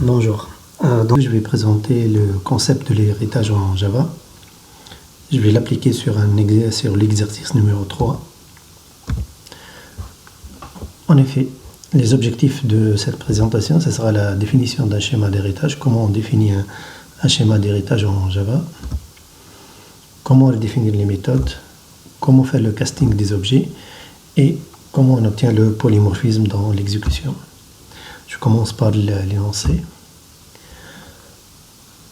Bonjour. Donc je vais présenter le concept de l'héritage en Java. Je vais l'appliquer sur l'exercice numéro 3. En effet, les objectifs de cette présentation, ce sera la définition d'un schéma d'héritage, comment on définit un schéma d'héritage en Java, comment définir les méthodes, comment faire le casting des objets et comment on obtient le polymorphisme dans l'exécution. Je commence par l'énoncé.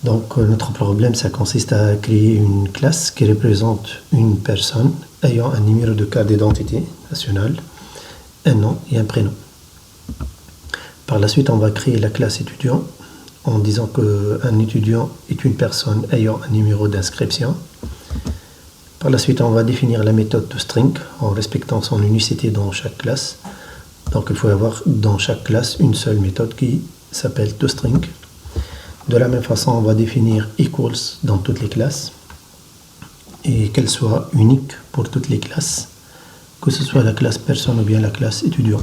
Donc notre problème, ça consiste à créer une classe qui représente une personne ayant un numéro de carte d'identité nationale, un nom et un prénom. Par la suite, on va créer la classe étudiant en disant qu'un étudiant est une personne ayant un numéro d'inscription. Par la suite, on va définir la méthode toString en respectant son unicité dans chaque classe. Donc il faut avoir dans chaque classe une seule méthode qui s'appelle toString. De la même façon, on va définir equals dans toutes les classes et qu'elle soit unique pour toutes les classes, que ce soit la classe personne ou bien la classe étudiant.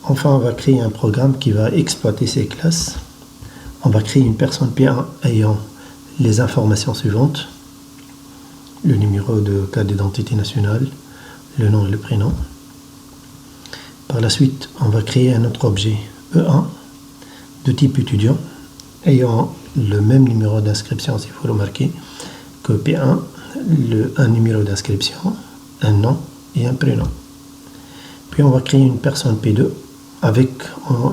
Enfin, on va créer un programme qui va exploiter ces classes. On va créer une personne P1 ayant les informations suivantes: le numéro de carte d'identité nationale, le nom et le prénom. Par la suite, on va créer un autre objet E1 de type étudiant ayant le même numéro d'inscription, s'il faut remarquer, que P1, un numéro d'inscription, un nom et un prénom. Puis on va créer une personne P2 avec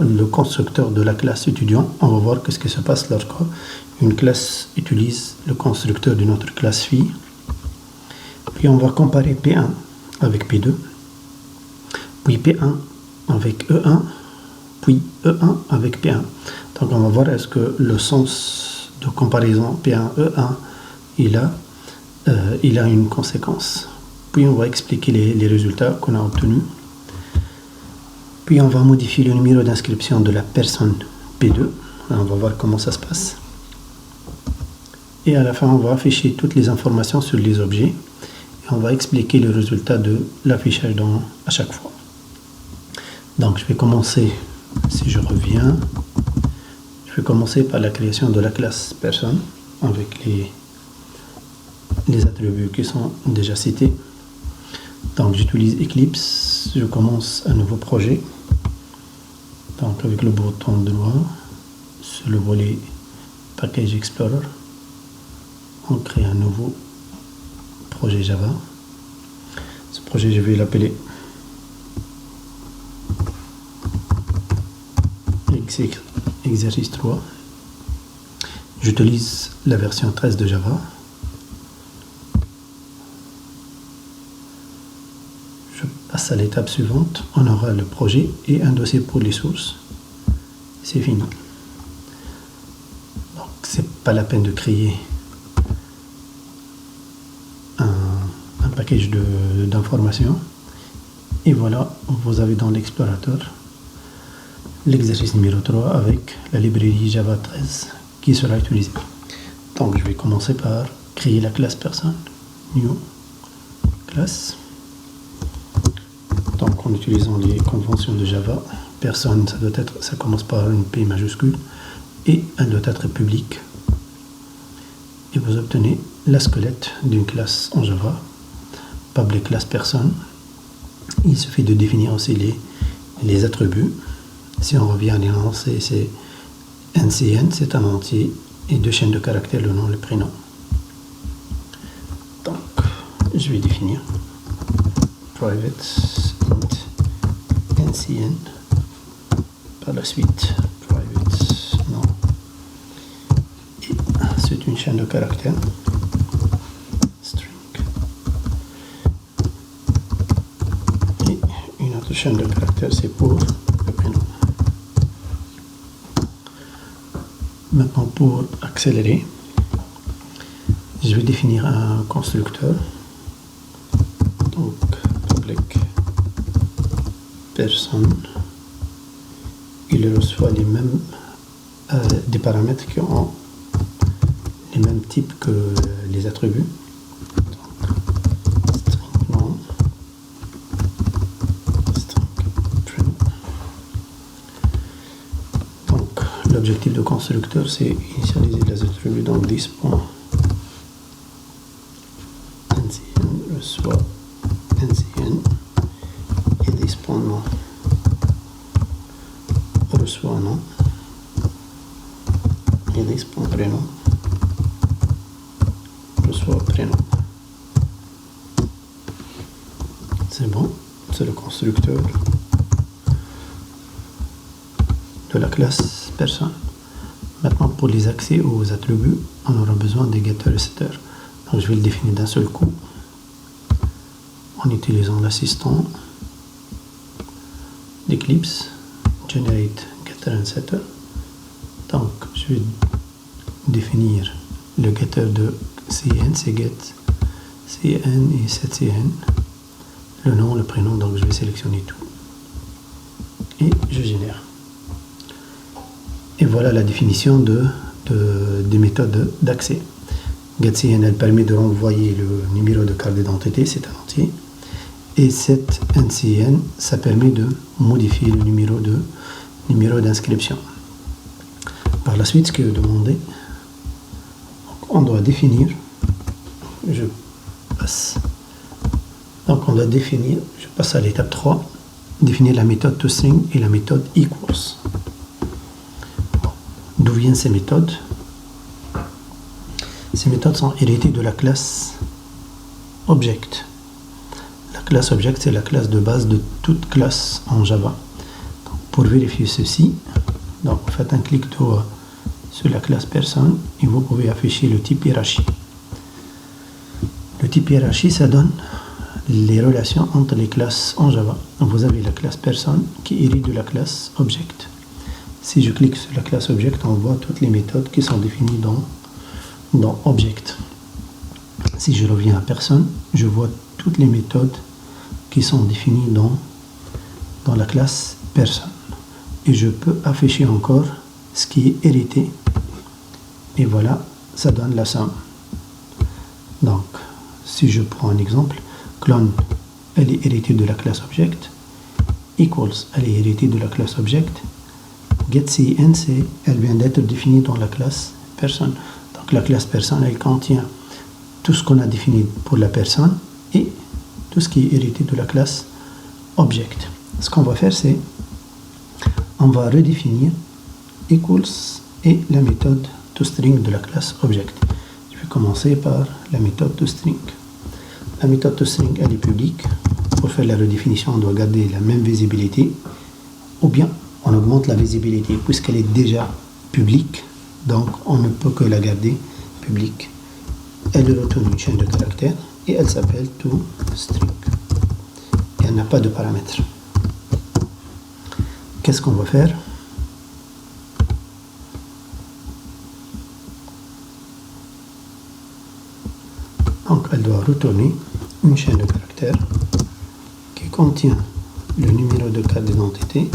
le constructeur de la classe étudiant. On va voir ce qui se passe lorsqu'une classe utilise le constructeur d'une autre classe fille. Puis on va comparer P1 avec P2, puis P1 avec E1, puis E1 avec P1. Donc on va voir est-ce que le sens de comparaison P1-E1 il a une conséquence. Puis on va expliquer les résultats qu'on a obtenus. Puis on va modifier le numéro d'inscription de la personne P2. On va voir comment ça se passe. Et à la fin, on va afficher toutes les informations sur les objets. Et on va expliquer le résultat de l'affichage à chaque fois. Donc je vais commencer, si je reviens, je vais commencer par la création de la classe personne avec les attributs qui sont déjà cités. Donc j'utilise Eclipse, je commence un nouveau projet. Donc avec le bouton droit sur le volet Package Explorer, on crée un nouveau projet Java. Ce projet, je vais l'appeler exercice 3. J'utilise la version 13 de Java. Je passe à l'étape suivante. On aura le projet et un dossier pour les sources. C'est fini. Donc c'est pas la peine de créer un package d'informations. Et voilà, vous avez dans l'explorateur l'exercice numéro 3 avec la librairie Java 13 qui sera utilisée. Donc je vais commencer par créer la classe personne, new classe. Donc en utilisant les conventions de Java, personne ça commence par une P majuscule et elle doit être publique. Et vous obtenez la squelette d'une classe en Java, public class personne. Il suffit de définir aussi les attributs. Si on revient à l'énoncé, c'est NCN, c'est un entier, et 2 chaînes de caractères, le nom et le prénom. Donc, je vais définir private int NCN, par la suite private nom, et c'est une chaîne de caractères, string, et une autre chaîne de caractères, c'est pour le prénom. Maintenant, pour accélérer, je vais définir un constructeur. Donc, public personne. Il reçoit des paramètres qui ont les mêmes types que les attributs. Donc, string nom, string prénom. Donc, l'objectif de constructeur, c'est initialiser les attributs dans 10 points. NCN reçoit NCN et 10 points nom. Reçoit nom et 10 points prénom. Reçoit prénom. C'est bon, c'est le constructeur de la classe personne. Maintenant, pour les accès aux attributs, on aura besoin des getter et setter. Donc, je vais le définir d'un seul coup en utilisant l'assistant d'Eclipse, generate getter and setter. Donc, je vais définir le getter de CN, c'est get CN et setCN. Le nom, le prénom, donc je vais sélectionner tout. Et je génère. Et voilà la définition des méthodes d'accès. GetCN, elle permet de renvoyer le numéro de carte d'identité, c'est un entier. Et cette NCN, ça permet de modifier le numéro d'inscription. Par la suite, ce qui est demandé, on doit définir, je passe à l'étape 3, définir la méthode toString et la méthode equals. D'où viennent ces méthodes? Ces méthodes sont héritées de la classe Object. La classe Object, c'est la classe de base de toute classe en Java. Donc, pour vérifier ceci, donc, faites un clic droit sur la classe personne et vous pouvez afficher le type hiérarchie. Le type hiérarchie, ça donne les relations entre les classes en Java. Donc, vous avez la classe personne qui hérite de la classe Object. Si je clique sur la classe Object, on voit toutes les méthodes qui sont définies dans Object. Si je reviens à personne, je vois toutes les méthodes qui sont définies dans la classe personne. Et je peux afficher encore ce qui est hérité. Et voilà, ça donne la somme. Donc, si je prends un exemple, clone, elle est héritée de la classe Object. Equals, elle est héritée de la classe Object. GetCN, elle vient d'être définie dans la classe personne. Donc la classe personne, elle contient tout ce qu'on a défini pour la personne et tout ce qui est hérité de la classe Object. Ce qu'on va faire, c'est on va redéfinir equals et la méthode toString de la classe Object. Je vais commencer par la méthode toString. La méthode toString, elle est publique. Pour faire la redéfinition, on doit garder la même visibilité ou bien on augmente la visibilité puisqu'elle est déjà publique, donc on ne peut que la garder publique. Elle retourne une chaîne de caractères et elle s'appelle toString. Et elle n'a pas de paramètres. Qu'est-ce qu'on va faire? Donc elle doit retourner une chaîne de caractères qui contient le numéro de carte d'identité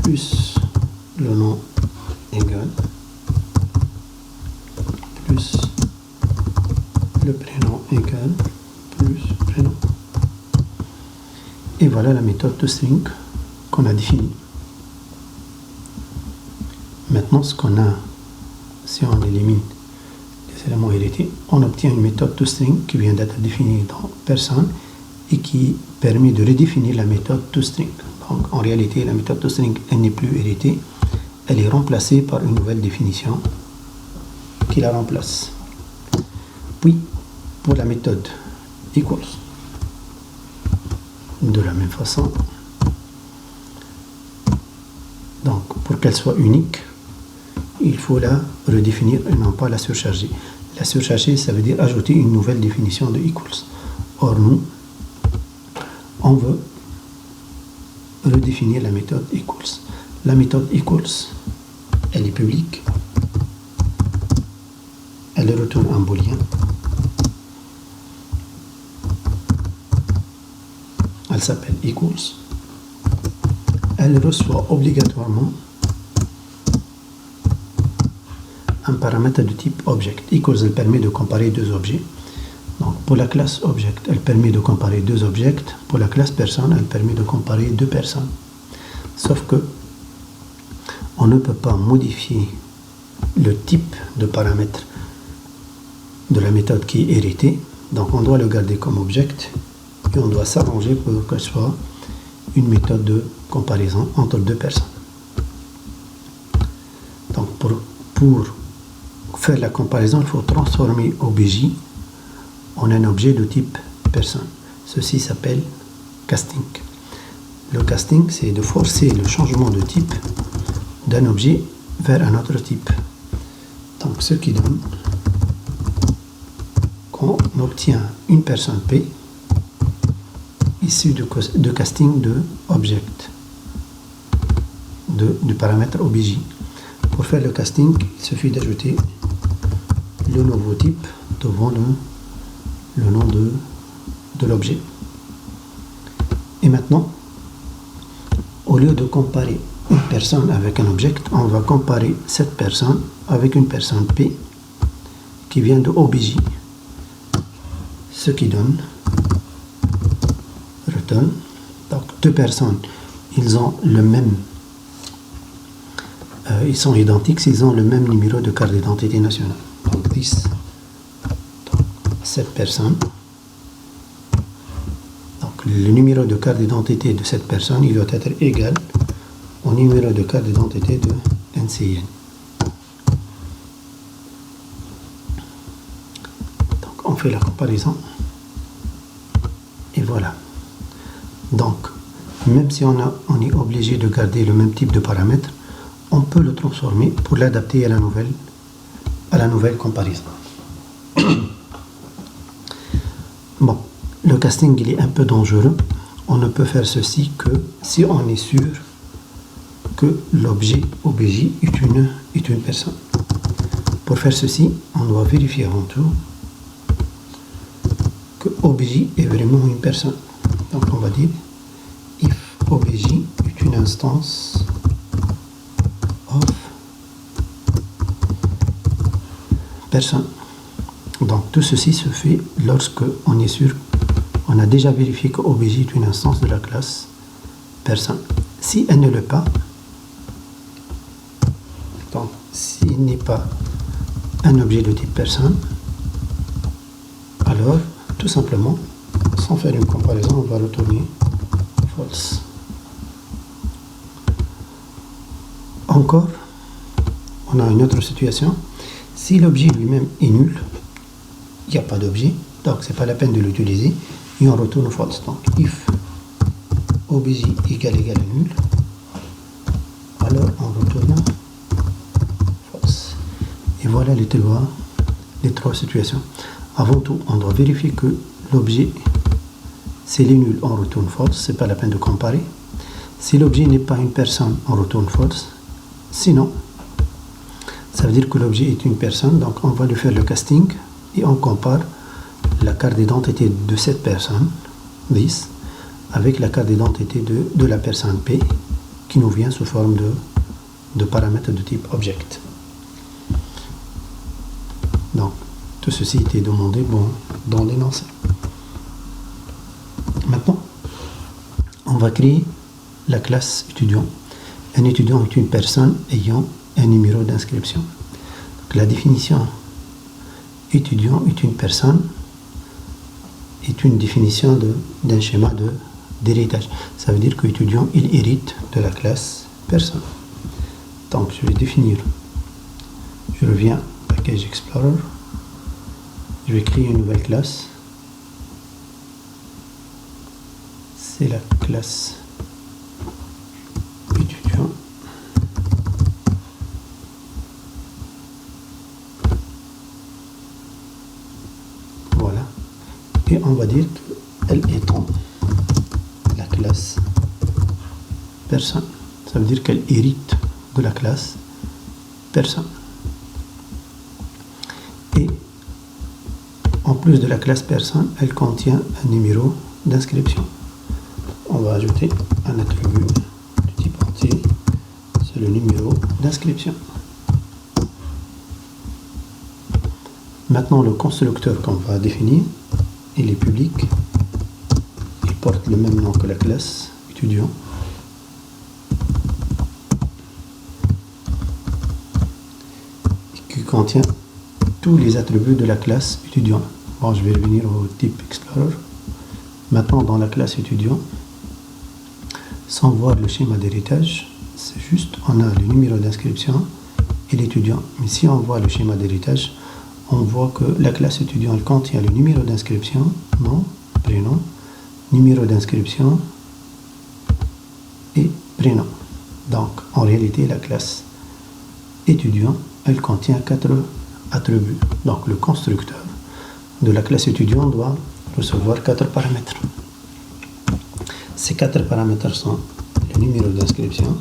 plus le nom égal plus le prénom égal plus prénom. Et voilà la méthode toString qu'on a définie. Maintenant, ce qu'on a, si on élimine les éléments hérités, on obtient une méthode toString qui vient d'être définie dans personne et qui permet de redéfinir la méthode toString. Donc, en réalité, la méthode toString, elle n'est plus héritée, elle est remplacée par une nouvelle définition qui la remplace. Puis, pour la méthode equals, de la même façon, donc pour qu'elle soit unique, il faut la redéfinir et non pas la surcharger. La surcharger, ça veut dire ajouter une nouvelle définition de equals. Or, nous, on veut redéfinir la méthode equals. La méthode equals, elle est publique. Elle retourne un booléen. Elle s'appelle equals. Elle reçoit obligatoirement un paramètre de type object. Equals, elle permet de comparer deux objets. Donc pour la classe object, elle permet de comparer deux objets. Pour la classe personne, elle permet de comparer deux personnes. Sauf que on ne peut pas modifier le type de paramètre de la méthode qui est héritée. Donc on doit le garder comme object et on doit s'arranger pour que ce soit une méthode de comparaison entre deux personnes. Donc pour faire la comparaison, il faut transformer obj en un objet de type personne. Ceci s'appelle casting. Le casting, c'est de forcer le changement de type d'un objet vers un autre type. Donc ce qui donne qu'on obtient une personne P issue de casting de object, du paramètre obj. Pour faire le casting, il suffit d'ajouter le nouveau type devant le nom de l'objet. Et maintenant, au lieu de comparer une personne avec un objet, on va comparer cette personne avec une personne P qui vient de obj, ce qui donne return. Donc deux personnes, ils ont le même, ils sont identiques, ils ont le même numéro de carte d'identité nationale. Donc 10, cette personne. Donc le numéro de carte d'identité de cette personne, il doit être égal au numéro de carte d'identité de NCN. Donc on fait la comparaison et voilà. Donc même si on est obligé de garder le même type de paramètres, on peut le transformer pour l'adapter à la nouvelle comparaison. Bon, le casting il est un peu dangereux. On ne peut faire ceci que si on est sûr que l'objet obj est une personne. Pour faire ceci, on doit vérifier avant tout que obj est vraiment une personne. Donc on va dire if obj est une instance of personne. Donc tout ceci se fait lorsque on est sûr, on a déjà vérifié que obj est une instance de la classe personne. Si elle ne l'est pas, donc s'il n'est pas un objet de type personne, alors tout simplement, sans faire une comparaison, on va retourner false. Encore, on a une autre situation. Si l'objet lui-même est nul, il n'y a pas d'objet, donc c'est pas la peine de l'utiliser, et on retourne false. Donc if obj égale à nul, alors on retourne false. Et voilà les trois situations. Avant tout, on doit vérifier que l'objet, s'il est nul, on retourne false, c'est pas la peine de comparer. Si l'objet n'est pas une personne, on retourne false. Sinon, ça veut dire que l'objet est une personne, donc on va lui faire le casting et on compare la carte d'identité de cette personne, 10, avec la carte d'identité de la personne P qui nous vient sous forme de paramètres de type object. Donc, tout ceci était demandé dans l'énoncé. Maintenant, on va créer la classe étudiant. Un étudiant est une personne ayant un numéro d'inscription. La définition étudiant est une personne est une définition d'un schéma d'héritage. Ça veut dire que l'étudiant il hérite de la classe personne. Donc je vais définir, je reviens à Package Explorer, je vais créer une nouvelle classe, c'est la classe étudiant. Voilà, et on va dire qu'elle étend la classe personne. Ça veut dire qu'elle hérite de la classe personne. Et en plus de la classe personne, elle contient un numéro d'inscription. On va ajouter un attribut de type entier, c'est le numéro d'inscription. Maintenant, le constructeur qu'on va définir, il est public, il porte le même nom que la classe étudiant. Qui contient tous les attributs de la classe étudiant. Bon, je vais revenir au type Explorer. Maintenant, dans la classe étudiant, sans voir le schéma d'héritage, c'est juste, on a le numéro d'inscription et l'étudiant. Mais si on voit le schéma d'héritage, on voit que la classe étudiant contient le numéro d'inscription, nom, prénom, numéro d'inscription et prénom. Donc, en réalité, la classe étudiant, elle contient 4 attributs. Donc, le constructeur de la classe étudiant doit recevoir 4 paramètres. Ces 4 paramètres sont le numéro d'inscription,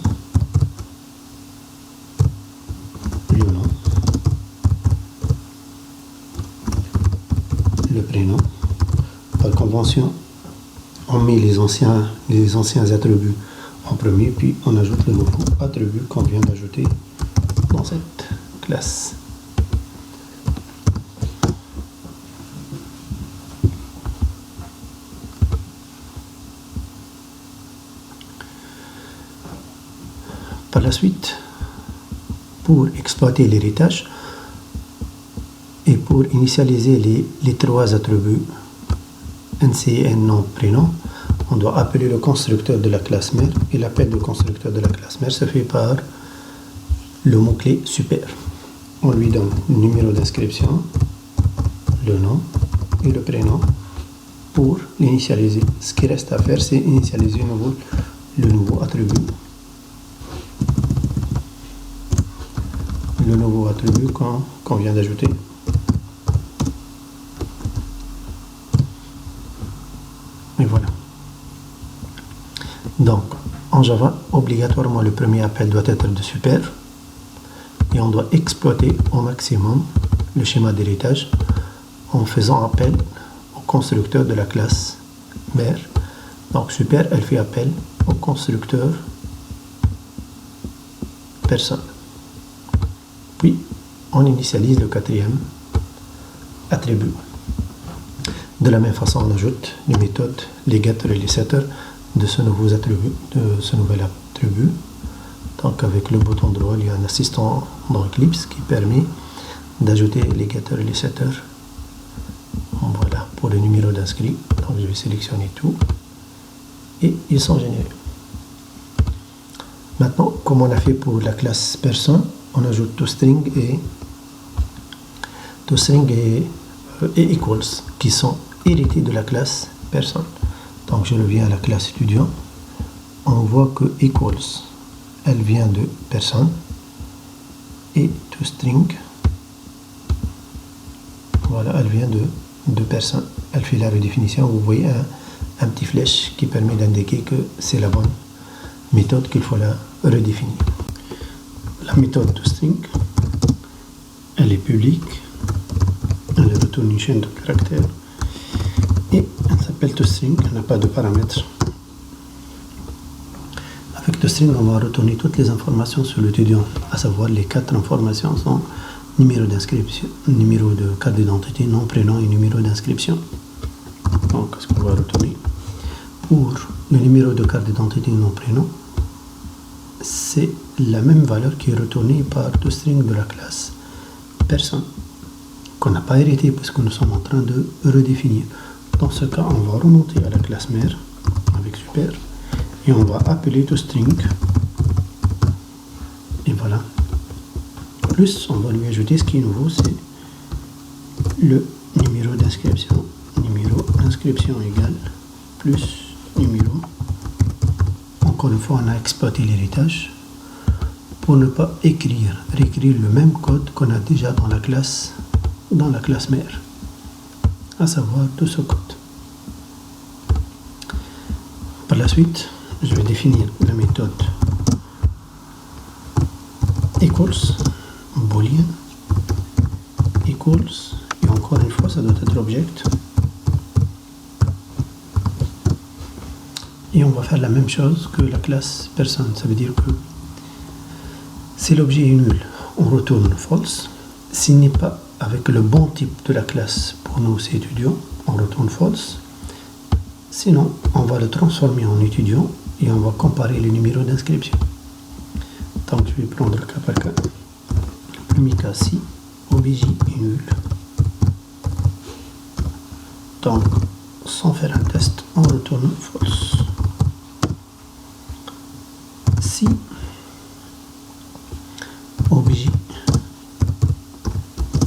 le nom, le prénom. Par convention, on met les anciens attributs en premier, puis on ajoute le nouveau attribut qu'on vient d'ajouter dans cette classe. Par la suite, pour exploiter l'héritage et pour initialiser les 3 attributs NCN, nom, prénom, on doit appeler le constructeur de la classe mère, et l'appel du constructeur de la classe mère se fait par le mot-clé super. On lui donne le numéro d'inscription, le nom et le prénom pour l'initialiser. Ce qui reste à faire, c'est initialiser le nouveau attribut. Le nouveau attribut qu'on vient d'ajouter. Et voilà. Donc, en Java, obligatoirement, le premier appel doit être de super. Et on doit exploiter au maximum le schéma d'héritage en faisant appel au constructeur de la classe mère. Donc, super, elle fait appel au constructeur personne. Puis, on initialise le 4e attribut. De la même façon, on ajoute les méthodes, les getters et les setters de ce nouvel attribut. Donc, avec le bouton droit, il y a un assistant dans Eclipse qui permet d'ajouter les getters et les setters. Voilà, pour le numéro d'inscrit. Donc, je vais sélectionner tout. Et ils sont générés. Maintenant, comme on a fait pour la classe personne, on ajoute toString et equals qui sont hérités de la classe personne. Donc je reviens à la classe étudiant. On voit que equals, elle vient de personne, et toString, voilà, elle vient de personne. Elle fait la redéfinition. Vous voyez un petit flèche qui permet d'indiquer que c'est la bonne méthode qu'il faut la redéfinir. La méthode toString, elle est publique, elle retourne une chaîne de caractères et elle s'appelle toString, elle n'a pas de paramètres. Avec toString, on va retourner toutes les informations sur l'étudiant, à savoir les 4 informations sont numéro d'inscription, numéro de carte d'identité, nom, prénom et numéro d'inscription. Donc, ce qu'on va retourner pour le numéro de carte d'identité, nom, prénom, c'est la même valeur qui est retournée par toString de la classe personne, qu'on n'a pas hérité puisque nous sommes en train de redéfinir. Dans ce cas, on va remonter à la classe mère avec super et on va appeler toString. Et voilà. Plus, on va lui ajouter ce qui est nouveau, c'est le numéro d'inscription. Numéro d'inscription égale plus numéro. Encore une fois, on a exploité l'héritage pour ne pas réécrire le même code qu'on a déjà dans la classe mère, à savoir tout ce code. Par la suite, je vais définir la méthode equals, boolean, equals, et encore une fois, ça doit être object. Et on va faire la même chose que la classe personne. Ça veut dire que si l'objet est nul, on retourne false. S'il n'est pas avec le bon type de la classe, pour nous c'est étudiant, on retourne false. Sinon, on va le transformer en étudiant et on va comparer les numéros d'inscription. Donc, je vais prendre cas par cas. Le premier cas, si OBJ est nul. Donc, sans faire un test, on retourne false. Si OBJ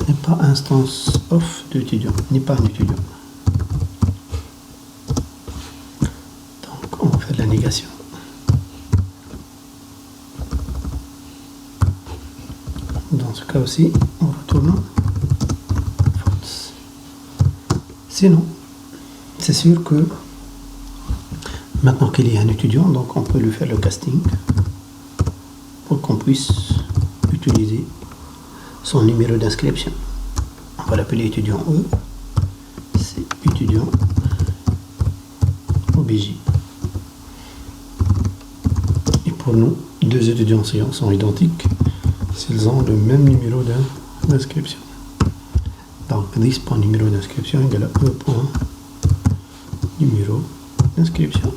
n'est pas instance of d'étudiant, n'est pas un étudiant. Donc, on va faire la négation. Dans ce cas aussi, on retourne false. Sinon, c'est sûr que maintenant qu'il y a un étudiant, donc on peut lui faire le casting pour qu'on puisse utiliser son numéro d'inscription. On va l'appeler étudiant E. C'est étudiant OBJ. Et pour nous, deux étudiants sont identiques s'ils ont le même numéro d'inscription. Donc, this.numéro d'inscription égale à E.numéro d'inscription.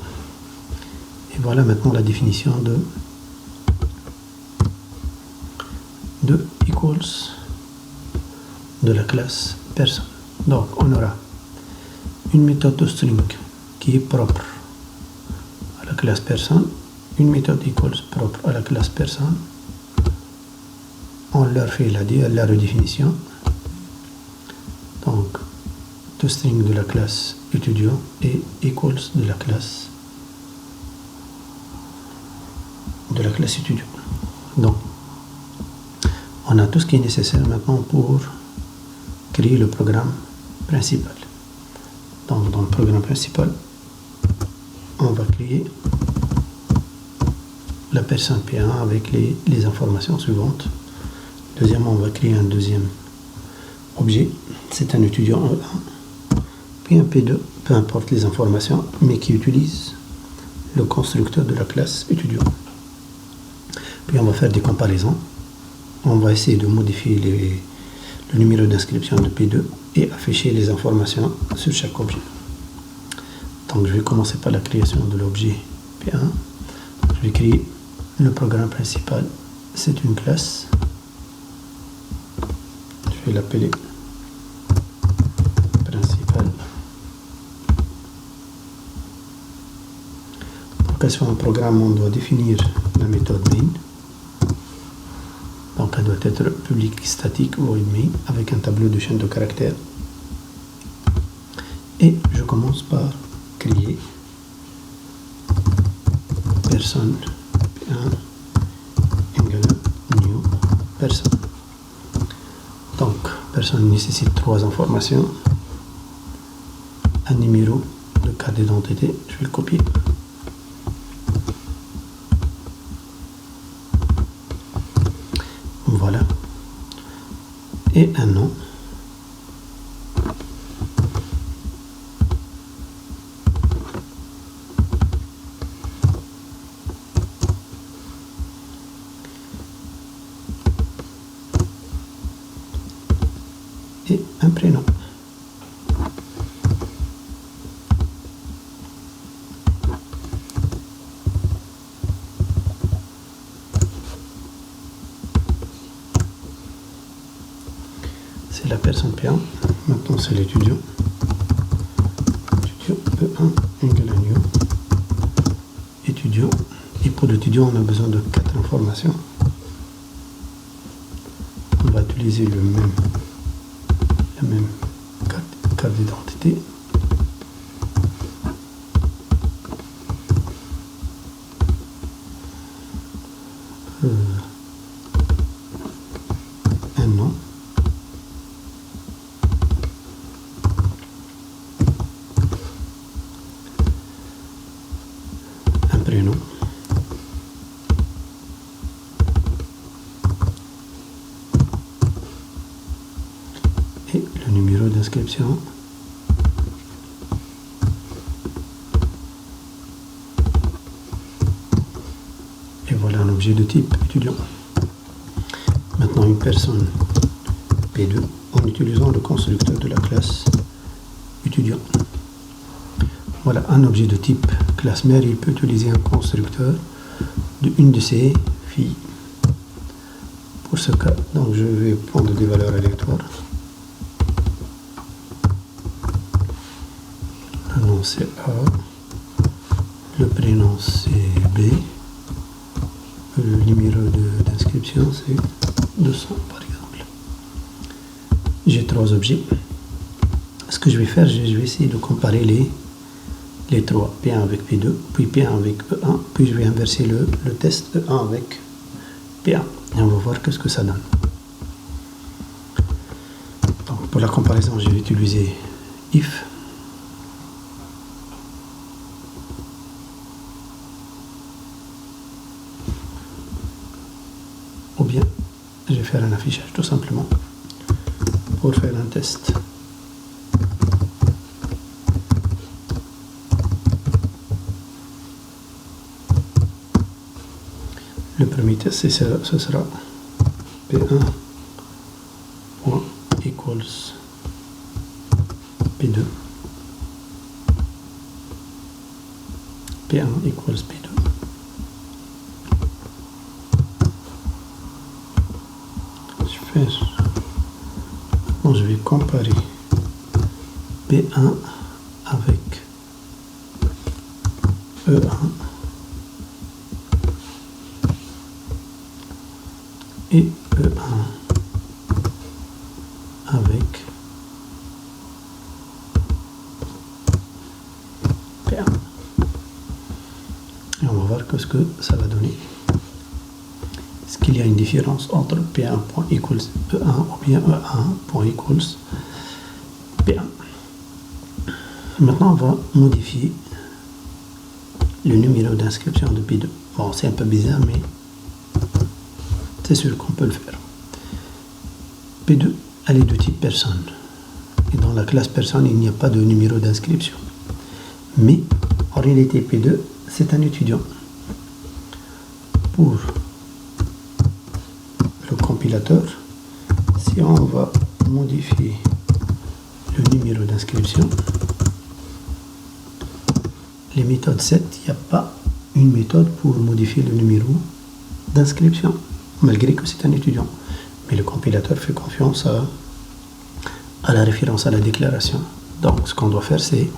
Et voilà maintenant la définition de equals de la classe personne. Donc, on aura une méthode de string qui est propre à la classe personne, une méthode equals propre à la classe personne. On leur fait la redéfinition. Donc, toString de la classe étudiant et equals de la classe étudiant. Donc, on a tout ce qui est nécessaire maintenant pour créer le programme principal. Donc, dans le programme principal, on va créer la personne P1 avec les informations suivantes. Deuxièmement, on va créer un deuxième objet. C'est un étudiant E1, puis un P2, peu importe les informations, mais qui utilise le constructeur de la classe étudiant. Puis on va faire des comparaisons. On va essayer de modifier le numéro d'inscription de P2 et afficher les informations sur chaque objet. Donc je vais commencer par la création de l'objet P1. Je vais créer le programme principal. C'est une classe. Je vais l'appeler principal. Pour qu'elle soit un programme, on doit définir la méthode main. Donc elle doit être public statique void main avec un tableau de chaîne de caractères. Et je commence par créer personne P1 égale new personne. Donc personne nécessite trois informations, un numéro de carte d'identité, je vais le copier. Voilà. Et un nom. Et un prénom. C'est la personne P1. Maintenant, c'est l'étudiant. Étudiant E1 égale à new. Étudiant. Et pour l'étudiant, on a besoin de 4 informations. On va utiliser la même carte d'identité. Un nom. Un prénom. Et le numéro d'inscription. Et voilà un objet de type étudiant. Maintenant une personne P2 en utilisant le constructeur de la classe étudiant. étudiant. Voilà, un objet de type classe mère, il peut utiliser un constructeur de une de ses filles. Pour ce cas, donc je vais prendre des valeurs aléatoires. Le nom c'est A, le prénom c'est B, le numéro d'inscription c'est 200 par exemple. J'ai 3 objets. Ce que je vais faire, je vais essayer de comparer les 3, P1 avec P2, puis P1 avec E1, puis je vais inverser le test E1 avec P1, et on va voir ce que ça donne. Donc pour la comparaison, je vais utiliser if, ou bien je vais faire un affichage tout simplement pour faire un test. Le premier test, ce sera P1 equals P2. P1 equals P2. Maintenant, je vais comparer P1 avec E1. Et E1 avec P1. Et on va voir ce que ça va donner. Est-ce qu'il y a une différence entre P1.equals E1 ou bien E1.equals P1? Maintenant, on va modifier le numéro d'inscription de P2. Bon, c'est un peu bizarre, mais c'est sûr qu'on peut le faire. P2, elle est de type personne. Et dans la classe personne, il n'y a pas de numéro d'inscription. Mais, en réalité, P2, c'est un étudiant. Pour le compilateur, si on va modifier le numéro d'inscription, les méthodes set, il n'y a pas une méthode pour modifier le numéro d'inscription, malgré que c'est un étudiant. Mais le compilateur fait confiance à la référence à la déclaration. Donc ce qu'on doit faire, c'est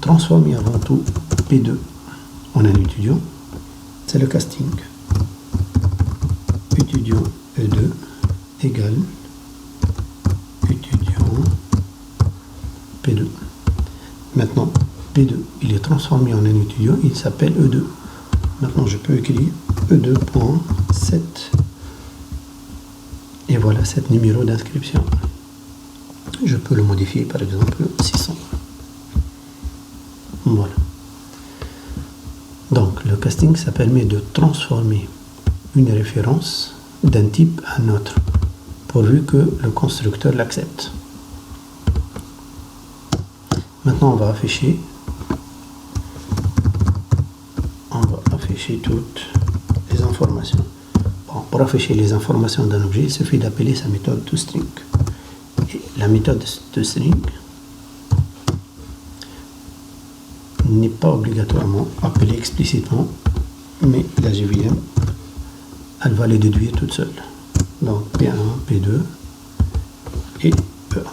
transformer avant tout P2 en un étudiant. C'est le casting. Étudiant E2 égale étudiant P2. Maintenant, P2, il est transformé en un étudiant, il s'appelle E2. Maintenant, je peux écrire E2.set. Et voilà, cet numéro d'inscription. Je peux le modifier, par exemple, 600. Voilà. Donc, le casting, ça permet de transformer une référence d'un type à un autre, pourvu que le constructeur l'accepte. Maintenant, on va afficher toutes les informations. Bon, pour afficher les informations d'un objet, il suffit d'appeler sa méthode toString. Et la méthode toString n'est pas obligatoirement appelée explicitement, mais la JVM, elle va les déduire toute seule. Donc P1, P2 et E1.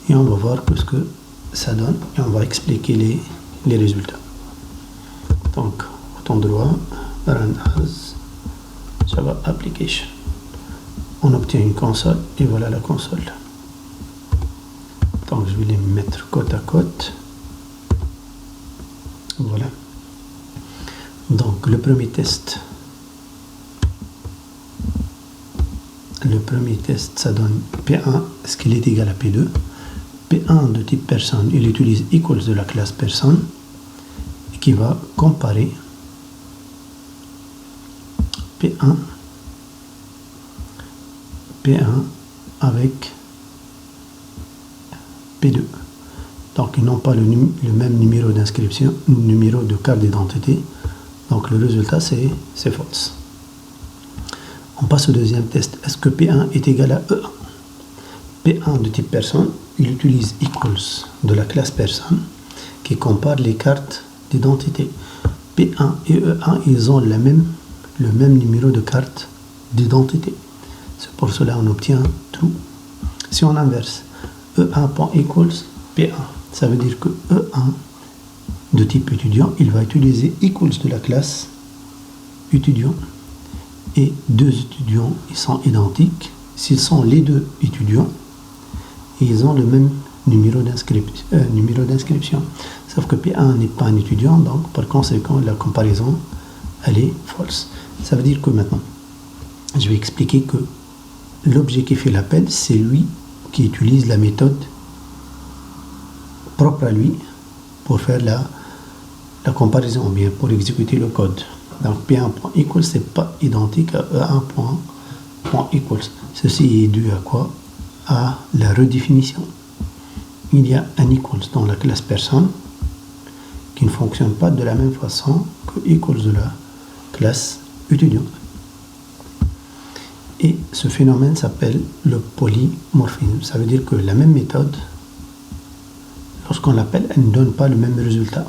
Et on va voir ce que ça donne et on va expliquer les résultats. Donc, bouton droit, Run as Java Application. On obtient une console et voilà la console. Donc, je vais les mettre côte à côte. Voilà. Donc, le premier test, ça donne P1, est-ce qu'il est égal à P2? P1 de type personne, il utilise equals de la classe personne, qui va comparer P1 avec P2. Donc ils n'ont pas le même numéro d'inscription, numéro de carte d'identité. Donc le résultat c'est false. On passe au deuxième test. Est-ce que P1 est égal à E1? P1 de type personne, il utilise equals de la classe personne qui compare les cartes d'identité. P1 et E1, ils ont le même numéro de carte d'identité. C'est pour cela qu'on obtient true. Si on inverse, E1.equals P1, ça veut dire que E1 de type étudiant, il va utiliser equals de la classe étudiant. Et deux étudiants, ils sont identiques. S'ils sont les deux étudiants, ils ont le même numéro d'inscription. Sauf que P1 n'est pas un étudiant, donc par conséquent, la comparaison, elle est false. Ça veut dire que maintenant, je vais expliquer que l'objet qui fait l'appel, c'est lui qui utilise la méthode propre à lui pour faire la comparaison, ou bien pour exécuter le code. Donc P1.equals, c'est pas identique à E1.equals. Ceci est dû à quoi? À la redéfinition. Il y a un equals dans la classe personne qui ne fonctionne pas de la même façon que equals de la classe étudiant. Et ce phénomène s'appelle le polymorphisme. Ça veut dire que la même méthode, lorsqu'on l'appelle, elle ne donne pas le même résultat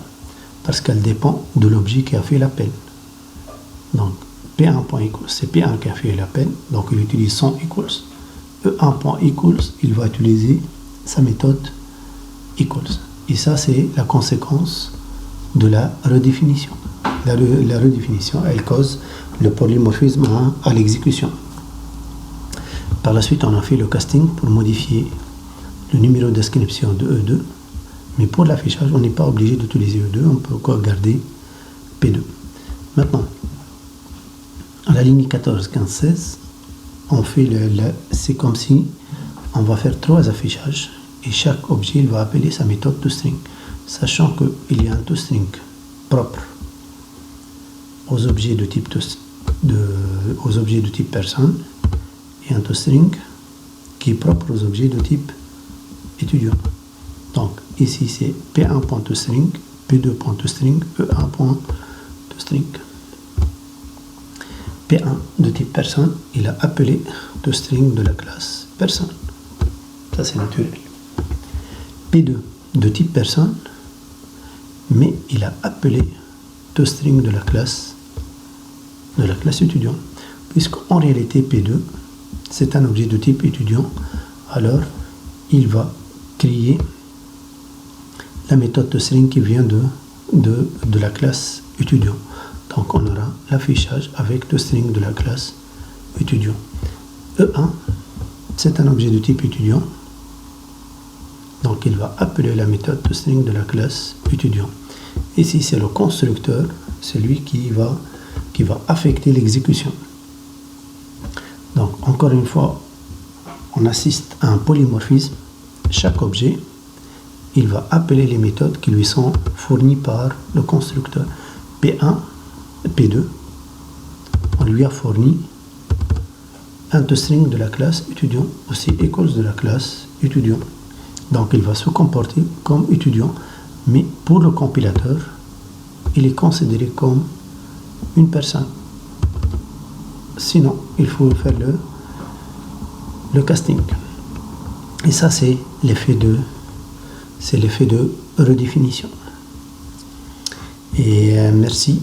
parce qu'elle dépend de l'objet qui a fait l'appel. Donc P1.equals, c'est P1 qui a fait l'appel, donc il utilise son equals. E1.equals, il va utiliser sa méthode equals. Et ça, c'est la conséquence de la redéfinition. La redéfinition, elle cause le polymorphisme à l'exécution. Par la suite, on a fait le casting pour modifier le numéro d'inscription de E2. Mais pour l'affichage, on n'est pas obligé d'utiliser E2, on peut encore garder P2. Maintenant, à la ligne 14, 15, 16, on fait c'est comme si on va faire 3 affichages et chaque objet il va appeler sa méthode toString, sachant qu'il y a un toString propre aux objets de type personne et un toString qui est propre aux objets de type étudiant. Donc ici c'est P1.toString, P2.toString, E1.toString. P1 de type personne, il a appelé toString de la classe personne. Ça c'est naturel. P2 de type personne, mais il a appelé toString de la classe étudiant. Puisqu'en réalité P2, c'est un objet de type étudiant, alors il va créer la méthode toString qui vient de la classe étudiant. Donc on aura l'affichage avec toString de la classe étudiant. E1, c'est un objet de type étudiant. Donc il va appeler la méthode toString de la classe étudiant. Ici c'est le constructeur, c'est lui qui va affecter l'exécution. Donc encore une fois, on assiste à un polymorphisme. Chaque objet, il va appeler les méthodes qui lui sont fournies par le constructeur. P1, P2, on lui a fourni un toString de la classe étudiant, aussi equals de la classe étudiant. Donc il va se comporter comme étudiant, mais pour le compilateur, il est considéré comme une personne. Sinon, il faut faire le casting. Et ça, c'est l'effet de redéfinition. Et merci